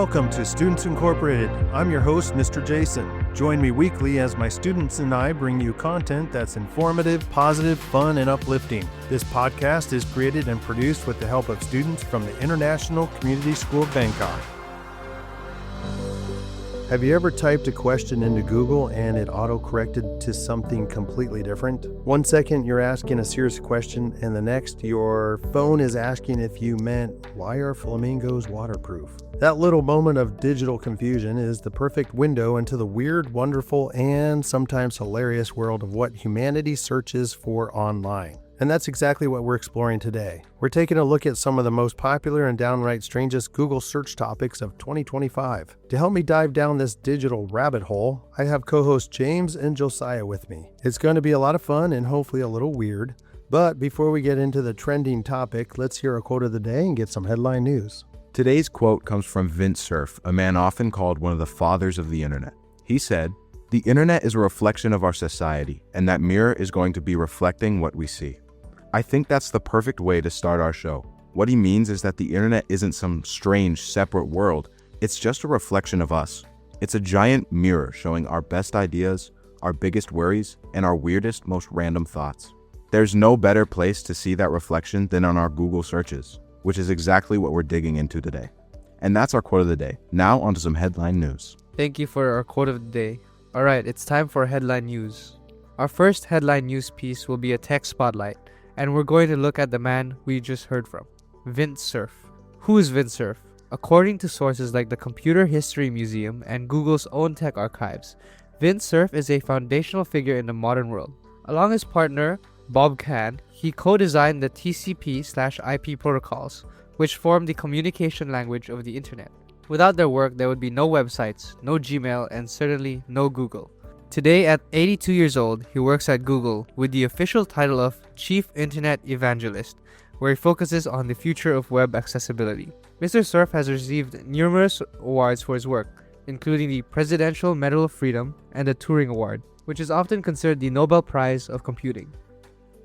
Welcome to Students Incorporated. I'm your host, Mr. Jason. Join me weekly as my students and I bring you content that's informative, positive, fun, and uplifting. This podcast is created and produced with the help of students from the International Community School of Bangkok. Have you ever typed a question into Google and it auto-corrected to something completely different? 1 second you're asking a serious question and the next your phone is asking if you meant, why are flamingos waterproof? That little moment of digital confusion is the perfect window into the weird, wonderful, and sometimes hilarious world of what humanity searches for online. And that's exactly what we're exploring today. We're taking a look at some of the most popular and downright strangest Google search topics of 2025. To help me dive down this digital rabbit hole, I have co-hosts James and Josiah with me. It's going to be a lot of fun and hopefully a little weird. But before we get into the trending topic, let's hear a quote of the day and get some headline news. Today's quote comes from Vint Cerf, a man often called one of the fathers of the internet. He said, "The internet is a reflection of our society, and that mirror is going to be reflecting what we see." I think that's the perfect way to start our show. What he means is that the internet isn't some strange, separate world. It's just a reflection of us. It's a giant mirror showing our best ideas, our biggest worries, and our weirdest, most random thoughts. There's no better place to see that reflection than on our Google searches, which is exactly what we're digging into today. And that's our quote of the day. Now onto some headline news. Thank you for our quote of the day. Alright, it's time for headline news. Our first headline news piece will be a tech spotlight, and we're going to look at the man we just heard from, Vint Cerf. Who is Vint Cerf? According to sources like the Computer History Museum and Google's own tech archives, Vint Cerf is a foundational figure in the modern world. Along his partner, Bob Kahn, he co-designed the TCP/IP protocols, which form the communication language of the internet. Without their work, there would be no websites, no Gmail, and certainly no Google. Today, at 82 years old, he works at Google with the official title of Chief Internet Evangelist, where he focuses on the future of web accessibility. Mr. Cerf has received numerous awards for his work, including the Presidential Medal of Freedom and the Turing Award, which is often considered the Nobel Prize of Computing.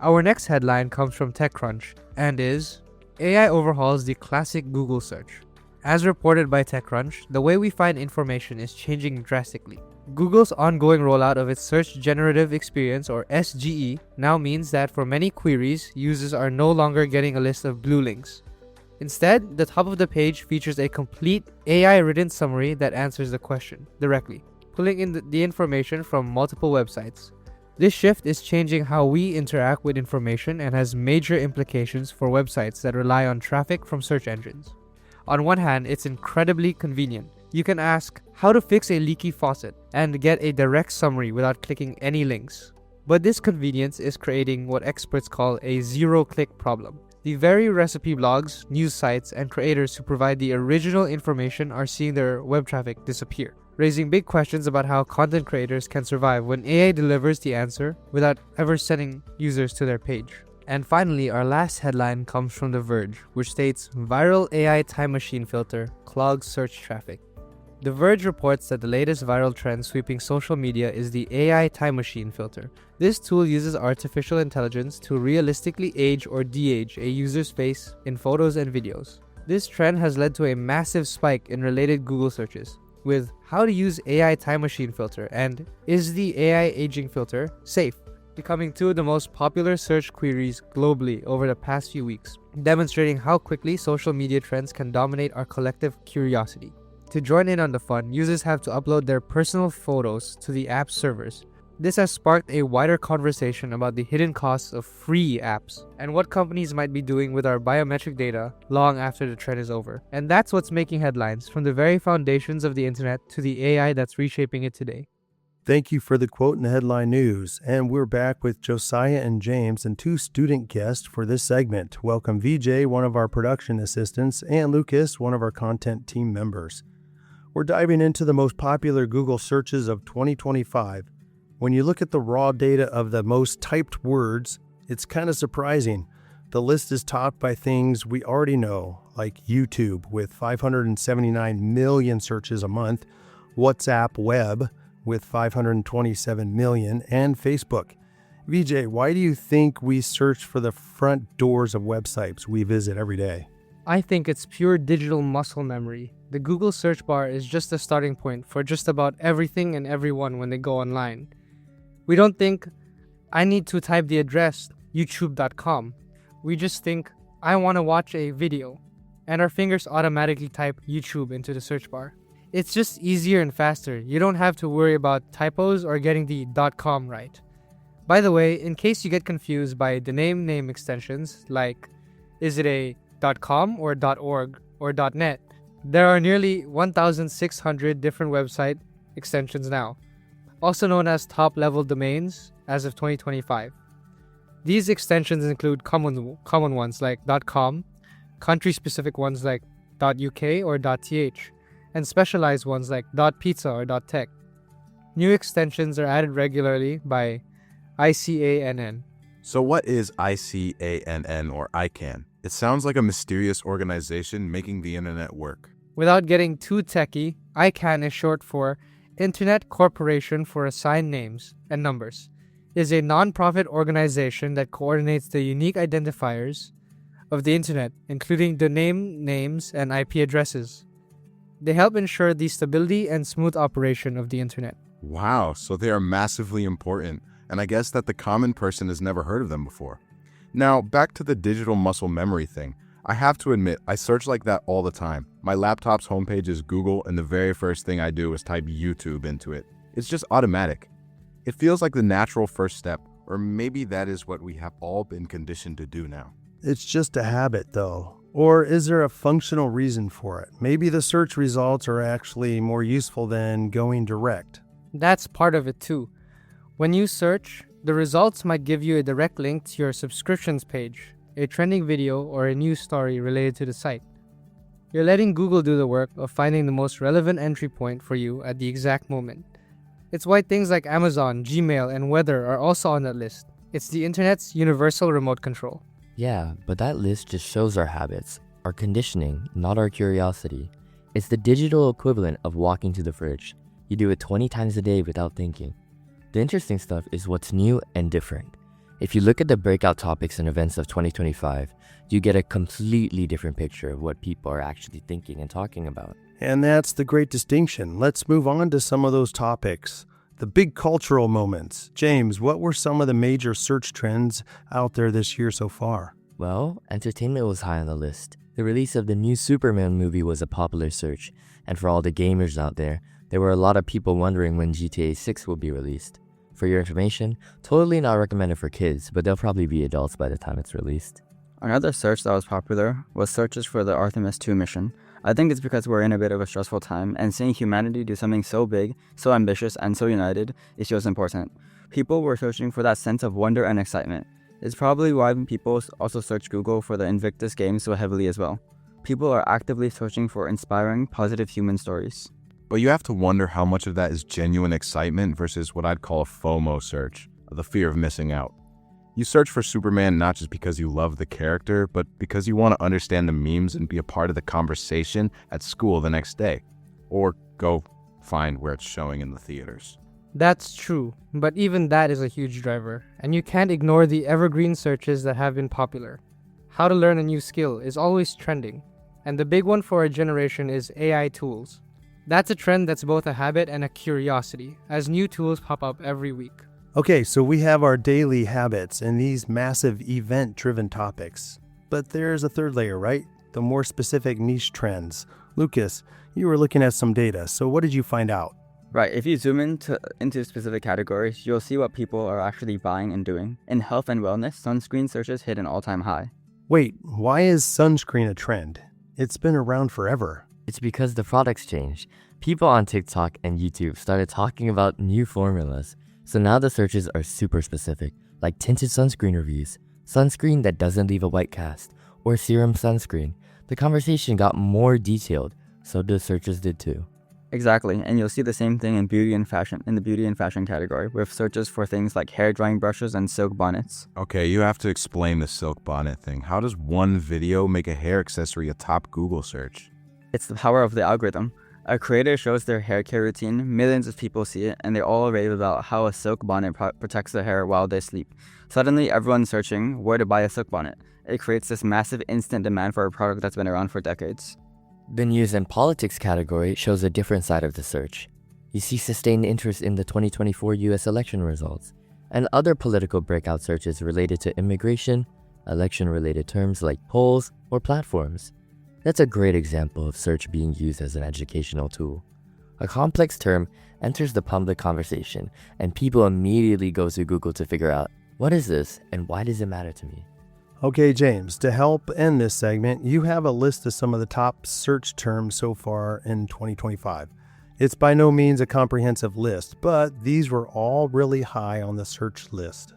Our next headline comes from TechCrunch and is, AI overhauls the classic Google search. As reported by TechCrunch, the way we find information is changing drastically. Google's ongoing rollout of its Search Generative Experience, or SGE, now means that for many queries, users are no longer getting a list of blue links. Instead, the top of the page features a complete AI-written summary that answers the question directly, pulling in the information from multiple websites. This shift is changing how we interact with information and has major implications for websites that rely on traffic from search engines. On one hand, it's incredibly convenient. You can ask how to fix a leaky faucet and get a direct summary without clicking any links. But this convenience is creating what experts call a zero-click problem. The very recipe blogs, news sites, and creators who provide the original information are seeing their web traffic disappear, raising big questions about how content creators can survive when AI delivers the answer without ever sending users to their page. And finally, our last headline comes from The Verge, which states, "Viral AI time machine filter clogs search traffic." The Verge reports that the latest viral trend sweeping social media is the AI time machine filter. This tool uses artificial intelligence to realistically age or de-age a user's face in photos and videos. This trend has led to a massive spike in related Google searches, with "how to use AI time machine filter" and "is the AI aging filter safe?" becoming two of the most popular search queries globally over the past few weeks, demonstrating how quickly social media trends can dominate our collective curiosity. To join in on the fun, users have to upload their personal photos to the app's servers. This has sparked a wider conversation about the hidden costs of free apps and what companies might be doing with our biometric data long after the trend is over. And that's what's making headlines, from the very foundations of the internet to the AI that's reshaping it today. Thank you for the quote in the headline news. And we're back with Josiah and James and two student guests for this segment. Welcome VJ, one of our production assistants, and Lucas, one of our content team members. We're diving into the most popular Google searches of 2025. When you look at the raw data of the most typed words, it's kind of surprising. The list is topped by things we already know, like YouTube with 579 million searches a month, WhatsApp Web with 527 million, and Facebook. VJ, why do you think we search for the front doors of websites we visit every day? I think it's pure digital muscle memory. The Google search bar is just a starting point for just about everything and everyone when they go online. We don't think, I need to type the address youtube.com. We just think, I want to watch a video, and our fingers automatically type YouTube into the search bar. It's just easier and faster. You don't have to worry about typos or getting the .com right. By the way, in case you get confused by the name extensions, like is it a .com or .org or .net, there are nearly 1,600 different website extensions now, also known as top-level domains as of 2025. These extensions include common ones like .com, country-specific ones like .uk or .th, and specialized ones like .pizza or .tech. New extensions are added regularly by ICANN. So what is ICANN or ICANN? It sounds like a mysterious organization making the internet work. Without getting too techy, ICANN is short for Internet Corporation for Assigned Names and Numbers. It is a non-profit organization that coordinates the unique identifiers of the internet, including domain names and IP addresses. They help ensure the stability and smooth operation of the internet. Wow, so they are massively important, and I guess that the common person has never heard of them before. Now, back to the digital muscle memory thing. I have to admit, I search like that all the time. My laptop's homepage is Google, and the very first thing I do is type YouTube into it. It's just automatic. It feels like the natural first step, or maybe that is what we have all been conditioned to do now. It's just a habit, though. Or is there a functional reason for it? Maybe the search results are actually more useful than going direct. That's part of it too. When you search, the results might give you a direct link to your subscriptions page, a trending video, or a news story related to the site. You're letting Google do the work of finding the most relevant entry point for you at the exact moment. It's why things like Amazon, Gmail, and weather are also on that list. It's the internet's universal remote control. Yeah, but that list just shows our habits, our conditioning, not our curiosity. It's the digital equivalent of walking to the fridge. You do it 20 times a day without thinking. The interesting stuff is what's new and different. If you look at the breakout topics and events of 2025, you get a completely different picture of what people are actually thinking and talking about. And that's the great distinction. Let's move on to some of those topics. The big cultural moments. James, what were some of the major search trends out there this year so far? Well, entertainment was high on the list. The release of the new Superman movie was a popular search, and for all the gamers out there were a lot of people wondering when GTA 6 will be released. For your information, totally not recommended for kids, but they'll probably be adults by the time it's released. Another search that was popular was searches for the Artemis II mission. I think it's because we're in a bit of a stressful time, and seeing humanity do something so big, so ambitious, and so united is just important. People were searching for that sense of wonder and excitement. It's probably why people also search Google for the Invictus game so heavily as well. People are actively searching for inspiring, positive human stories. But you have to wonder how much of that is genuine excitement versus what I'd call a FOMO search, the fear of missing out. You search for Superman not just because you love the character, but because you want to understand the memes and be a part of the conversation at school the next day. Or go find where it's showing in the theaters. That's true, but even that is a huge driver, and you can't ignore the evergreen searches that have been popular. How to learn a new skill is always trending, and the big one for our generation is AI tools. That's a trend that's both a habit and a curiosity, as new tools pop up every week. Okay, so we have our daily habits and these massive event-driven topics. But there's a third layer, right? The more specific niche trends. Lucas, you were looking at some data, so what did you find out? Right, if you zoom into specific categories, you'll see what people are actually buying and doing. In health and wellness, sunscreen searches hit an all-time high. Wait, why is sunscreen a trend? It's been around forever. It's because the products changed. People on TikTok and YouTube started talking about new formulas. So now the searches are super specific, like tinted sunscreen reviews, sunscreen that doesn't leave a white cast, or serum sunscreen. The conversation got more detailed, so the searches did too. Exactly, and you'll see the same thing in beauty and fashion, in the beauty and fashion category, with searches for things like hair drying brushes and silk bonnets. Okay, you have to explain the silk bonnet thing. How does one video make a hair accessory a top Google search? It's the power of the algorithm. A creator shows their hair care routine, millions of people see it, and they all rave about how a silk bonnet protects their hair while they sleep. Suddenly, everyone's searching where to buy a silk bonnet. It creates this massive instant demand for a product that's been around for decades. The news and politics category shows a different side of the search. You see sustained interest in the 2024 US election results, and other political breakout searches related to immigration, election-related terms like polls or platforms. That's a great example of search being used as an educational tool. A complex term enters the public conversation, and people immediately go to Google to figure out, what is this and why does it matter to me? Okay, James, to help end this segment, you have a list of some of the top search terms so far in 2025. It's by no means a comprehensive list, but these were all really high on the search list.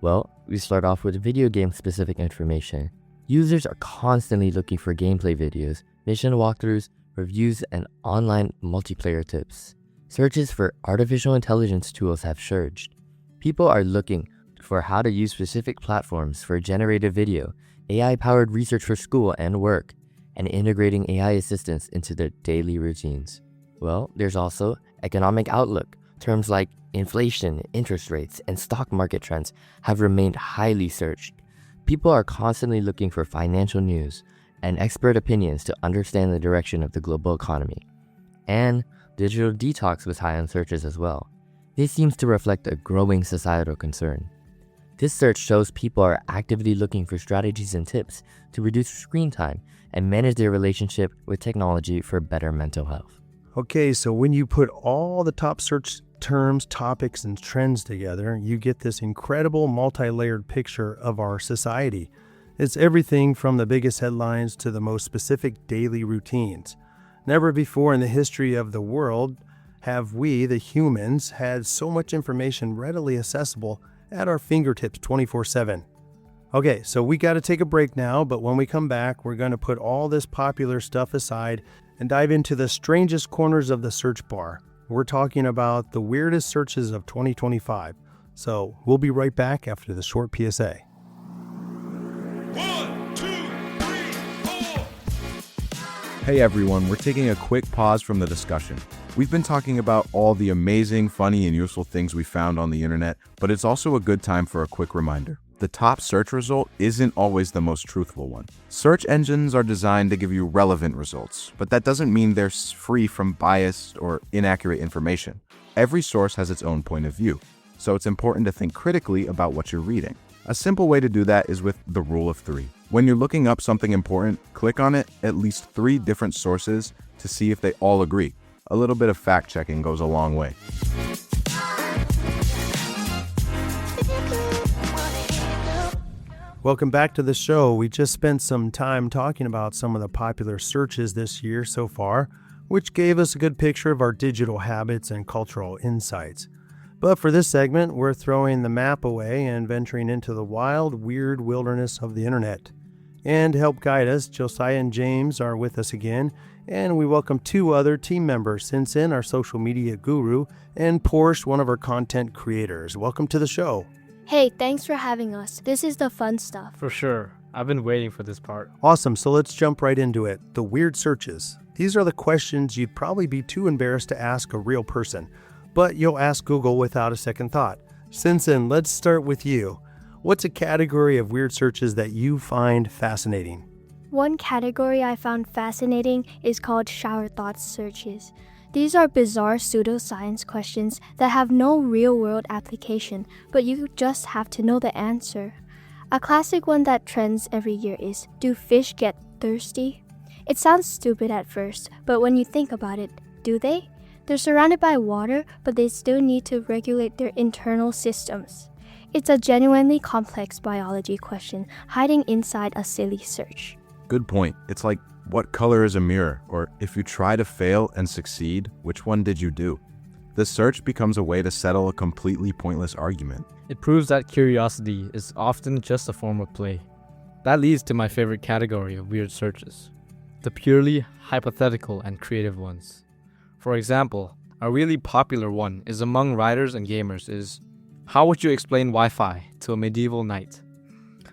Well, we start off with video game specific information. Users are constantly looking for gameplay videos, mission walkthroughs, reviews, and online multiplayer tips. Searches for artificial intelligence tools have surged. People are looking for how to use specific platforms for generative video, AI-powered research for school and work, and integrating AI assistants into their daily routines. Well, there's also economic outlook. Terms like inflation, interest rates, and stock market trends have remained highly searched. People are constantly looking for financial news and expert opinions to understand the direction of the global economy. And digital detox was high on searches as well. This seems to reflect a growing societal concern. This search shows people are actively looking for strategies and tips to reduce screen time and manage their relationship with technology for better mental health. Okay, so when you put all the top search terms, topics, and trends together, you get this incredible multi-layered picture of our society. It's everything from the biggest headlines to the most specific daily routines. Never before in the history of the world have we, the humans, had so much information readily accessible at our fingertips 24/7. Okay, so we got to take a break now, but when we come back, we're going to put all this popular stuff aside and dive into the strangest corners of the search bar. We're talking about the weirdest searches of 2025. So we'll be right back after the short PSA. 1, 2, 3, 4. Hey everyone, we're taking a quick pause from the discussion. We've been talking about all the amazing, funny, and useful things we found on the internet, but it's also a good time for a quick reminder. The top search result isn't always the most truthful one. Search engines are designed to give you relevant results, but that doesn't mean they're free from biased or inaccurate information. Every source has its own point of view, so it's important to think critically about what you're reading. A simple way to do that is with the rule of 3. When you're looking up something important, click on it at least 3 different sources to see if they all agree. A little bit of fact-checking goes a long way. Welcome back to the show. We just spent some time talking about some of the popular searches this year so far, which gave us a good picture of our digital habits and cultural insights. But for this segment, we're throwing the map away and venturing into the wild, weird wilderness of the internet. And to help guide us, Josiah and James are with us again, and we welcome 2 other team members, Sinsen, our social media guru, and Porsche, one of our content creators. Welcome to the show. Hey, thanks for having us. This is the fun stuff. For sure. I've been waiting for this part. Awesome, so let's jump right into it. The weird searches. These are the questions you'd probably be too embarrassed to ask a real person, but you'll ask Google without a second thought. Sinsen, let's start with you. What's a category of weird searches that you find fascinating? One category I found fascinating is called shower thoughts searches. These are bizarre pseudoscience questions that have no real-world application, but you just have to know the answer. A classic one that trends every year is, do fish get thirsty? It sounds stupid at first, but when you think about it, do they? They're surrounded by water, but they still need to regulate their internal systems. It's a genuinely complex biology question hiding inside a silly search. Good point. It's like, what color is a mirror? Or if you try to fail and succeed, which one did you do? The search becomes a way to settle a completely pointless argument. It proves that curiosity is often just a form of play. That leads to my favorite category of weird searches, the purely hypothetical and creative ones. For example, a really popular one is among writers and gamers is, how would you explain Wi-Fi to a medieval knight?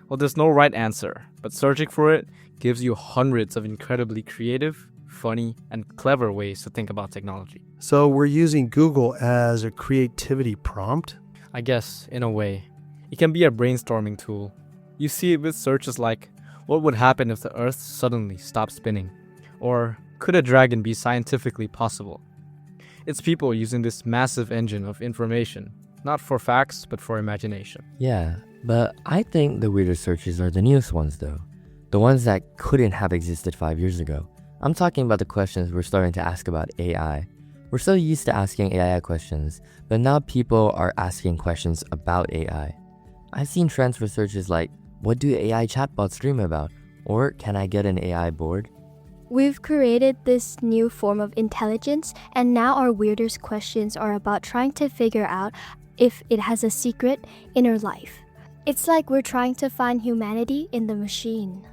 Well, there's no right answer, but searching for it gives you hundreds of incredibly creative, funny, and clever ways to think about technology. So we're using Google as a creativity prompt? I guess, in a way, it can be a brainstorming tool. You see it with searches like, what would happen if the Earth suddenly stopped spinning? Or, could a dragon be scientifically possible? It's people using this massive engine of information, not for facts, but for imagination. Yeah, but I think the weirder searches are the newest ones though. The ones that couldn't have existed 5 years ago. I'm talking about the questions we're starting to ask about AI. We're so used to asking AI questions, but now people are asking questions about AI. I've seen trends for searches like, what do AI chatbots dream about? Or can I get an AI board? We've created this new form of intelligence, and now our weirdest questions are about trying to figure out if it has a secret inner life. It's like we're trying to find humanity in the machine.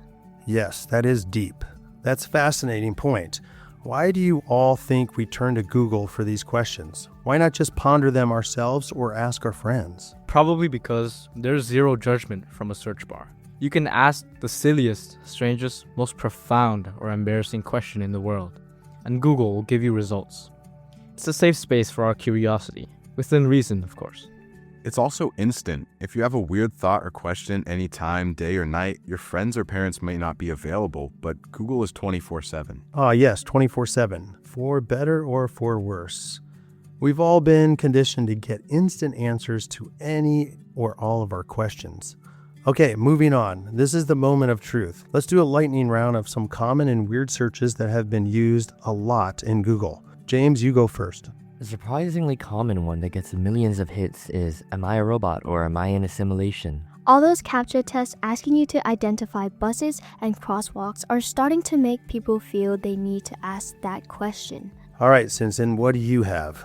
Yes, that is deep. That's a fascinating point. Why do you all think we turn to Google for these questions? Why not just ponder them ourselves or ask our friends? Probably because there's zero judgment from a search bar. You can ask the silliest, strangest, most profound or embarrassing question in the world, and Google will give you results. It's a safe space for our curiosity, within reason, of course. It's also instant. If you have a weird thought or question anytime, day or night, your friends or parents may not be available, but Google is 24/7. Ah, yes, 24/7, for better or for worse. We've all been conditioned to get instant answers to any or all of our questions. Okay, moving on. This is the moment of truth. Let's do a lightning round of some common and weird searches that have been used a lot in Google. James, you go first. A surprisingly common one that gets millions of hits is, am I a robot or am I in a simulation? All those captcha tests asking you to identify buses and crosswalks are starting to make people feel they need to ask that question. All right, Sinsen, what do you have?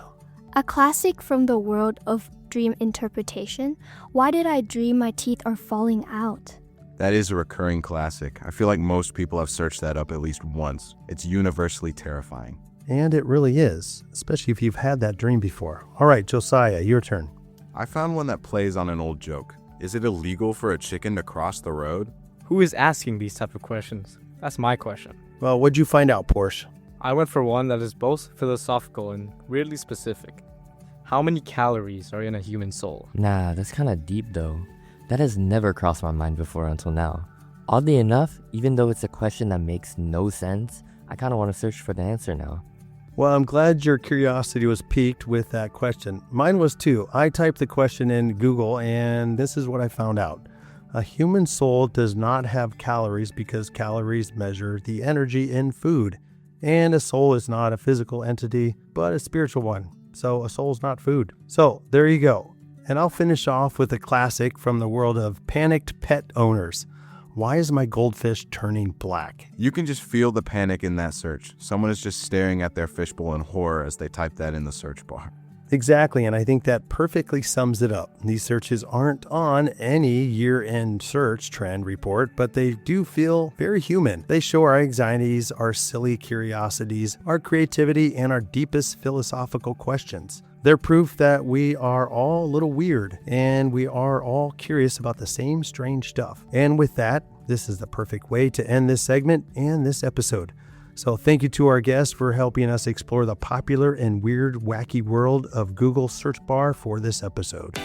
A classic from the world of dream interpretation. Why did I dream my teeth are falling out? That is a recurring classic. I feel like most people have searched that up at least once. It's universally terrifying. And it really is, especially if you've had that dream before. All right, Josiah, your turn. I found one that plays on an old joke. Is it illegal for a chicken to cross the road? Who is asking these type of questions? That's my question. Well, what'd you find out, Porsche? I went for one that is both philosophical and weirdly specific. How many calories are in a human soul? Nah, that's kinda deep though. That has never crossed my mind before until now. Oddly enough, even though it's a question that makes no sense, I kinda wanna search for the answer now. Well, I'm glad your curiosity was piqued with that question. Mine was too. I typed the question in Google and this is what I found out. A human soul does not have calories because calories measure the energy in food. And a soul is not a physical entity, but a spiritual one. So a soul's not food. So there you go. And I'll finish off with a classic from the world of panicked pet owners. Why is my goldfish turning black? You can just feel the panic in that search. Someone is just staring at their fishbowl in horror as they type that in the search bar. Exactly, and I think that perfectly sums it up. These searches aren't on any year-end search trend report, but they do feel very human. They show our anxieties, our silly curiosities, our creativity, and our deepest philosophical questions. They're proof that we are all a little weird, and we are all curious about the same strange stuff. And with that, this is the perfect way to end this segment and this episode. So thank you to our guests for helping us explore the popular and weird, wacky world of Google search bar for this episode.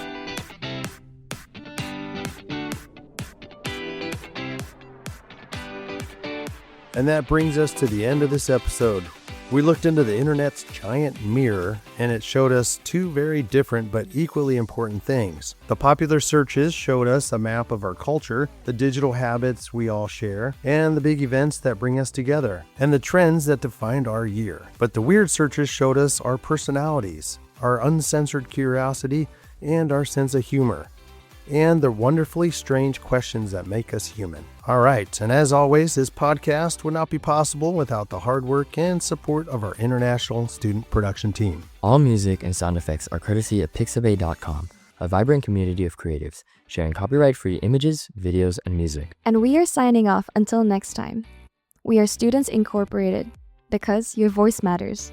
And that brings us to the end of this episode. We looked into the internet's giant mirror, and it showed us two very different but equally important things. The popular searches showed us a map of our culture, the digital habits we all share, and the big events that bring us together, and the trends that defined our year. But the weird searches showed us our personalities, our uncensored curiosity, and our sense of humor, and the wonderfully strange questions that make us human. All right, and as always, this podcast would not be possible without the hard work and support of our international student production team. All music and sound effects are courtesy of pixabay.com, a vibrant community of creatives sharing copyright-free images, videos, and music. And we are signing off until next time. We are Students Incorporated, because your voice matters.